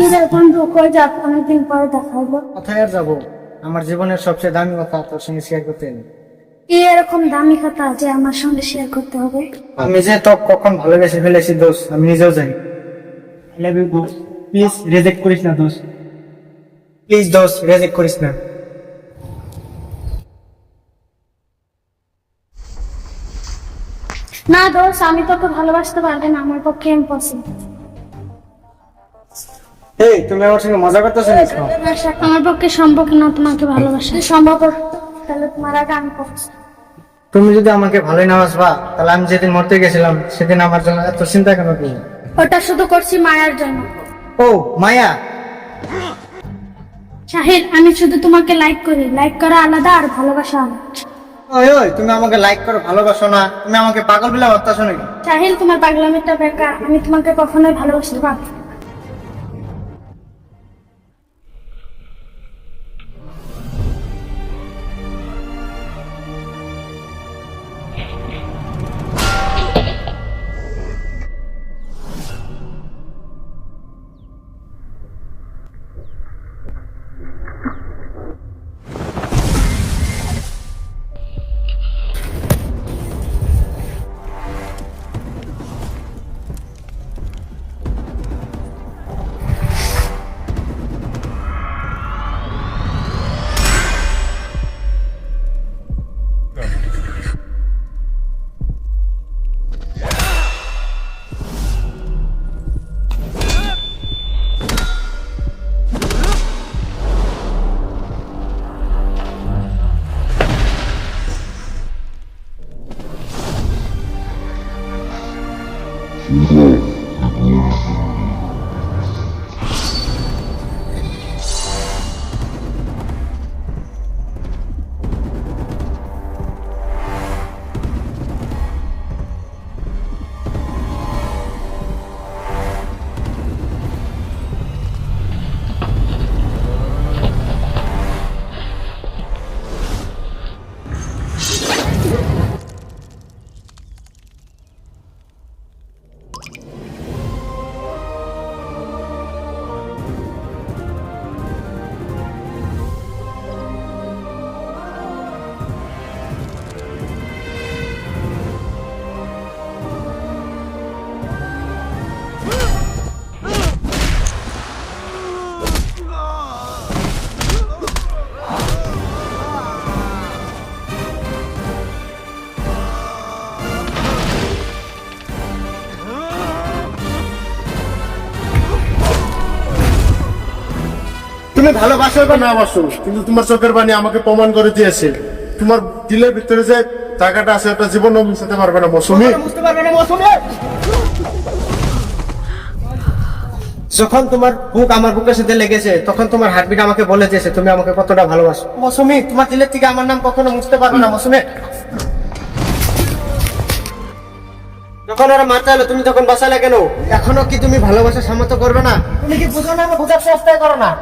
কি রে বন্ধু, কই যাক? অনেকদিন পরে দেখা হলো। কোথায় আর যাবো? আমার জীবনের সবচেয়ে দামি কথা তোর সঙ্গে শেয়ার করতে এলাম। কি এরকম দামি কথা যে আমার সঙ্গে শেয়ার করতে হবে? আমি যে তো কখন ভালোবেসে ফেলেছি দোষ, আমি নিজেও জানি। আই লাভ ইউ দোষ, প্লিজ রিজেক্ট করিস না দোষ, প্লিজ দোষ রিজেক্ট করিস না। না দোষ, আমি তোকে ভালোবাসতে পারবো না, আমার পক্ষে ইম্পসিবল। এই তুমি আমার সঙ্গে মজা করতেছো নাকি? আমার পক্ষে সম্ভব না তোমাকে ভালোবাসা। সম্ভব হতো, তাহলে তোমার আগে আমি করছি। তুমি যদি আমাকে ভালোই না বাসবা, তাহলে আমি যেদিন মরতে গেছিলাম সেদিন আমার জন্য এত চিন্তা কেন করলে? ওটা শুধু করছি মায়ার জন্য। ও মায়া, শাহিদ, আমি শুধু তোমাকে লাইক করি। লাইক করা আলাদা আর ভালোবাসা আলাদা। ওই ওই তুমি আমাকে লাইক করো, ভালোবাসো না, তুমি আমাকে পাগল বলে ভাবতেছো নাকি? শাহিল, তোমার পাগলামিটা বেকার। আমি তোমাকে কখনোই ভালোবাসতে পারবো না। তুমি ভালোবাসো বা না বাসো, কিন্তু তোমার চোখের পানি আমাকে প্রমাণ করে দিয়েছে তোমার দিলের ভিতরে যে টাকাটা আছে ওটা জীবন মিশাতে পারবে না মৌসুমী। বুঝতে পারবে না মৌসুমী। যখন তোমার বুক আমার বুকের সাথে লেগেছে তখন তোমার হার্টবিট আমাকে বলে দিয়েছে তুমি আমাকে কতটা ভালোবাসো। মৌসুমী, তোমার দিলের থেকে আমার নাম কখনো মুছতে পারবে না মৌসুমী। যখন ওরা মারতে হলো তুমি তখন বাঁচালে কেন? এখনো কি তুমি ভালোবাসা সামর্থ্য করবে না? তুমি কি বুঝো না? বোঝার চেষ্টা করো না।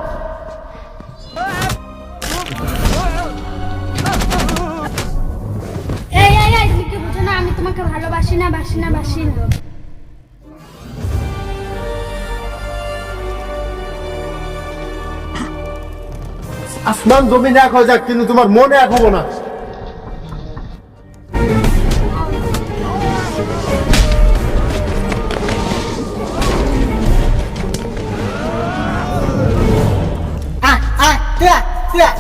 এই এই এই, তুমি কি বুঝো না? আমি তোমাকে ভালোবাসি না, বাসি না, বাসি না। আসমান জমিন এক হয়ে যাক, কিন্তু তোমার মনে এক হবো না। আয় আয়, তুই আয়, তুই আয়।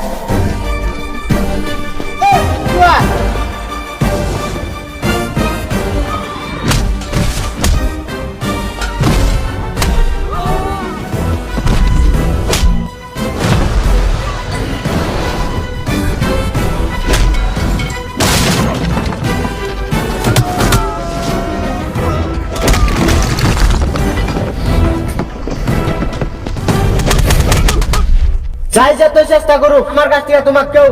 এই, তুই আয়। যাই যতই চেষ্টা করুক আমার কাছ থেকে তোমাকে কেউ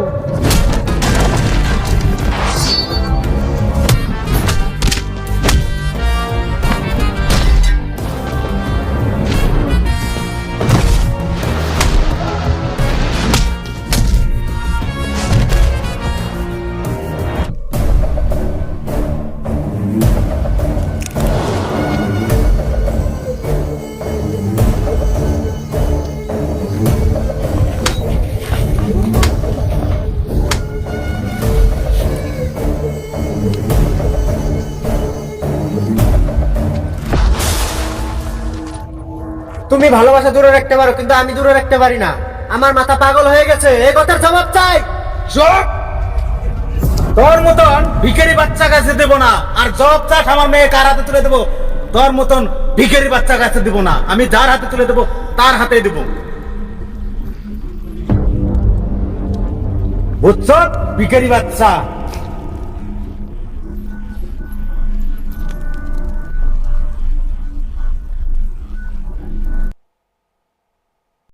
তুমি ভালোবাসা দূরে রাখতে পারো, কিন্তু আমি দূরে রাখতে পারি না। আমার মাথা পাগল হয়ে গেছে, এই কথার জবাব চাই। চুপ! তোর মতন ভিখারি বাচ্চা কাছে দেব না, আর জব চাট আমার মেয়ে কার হাতে তুলে দেবো? তোর মতন ভিখারি বাচ্চা কাছে দেব না, আমি যার হাতে তুলে দেবো তার হাতে দেবো। বুঝছ ভিখারি বাচ্চা?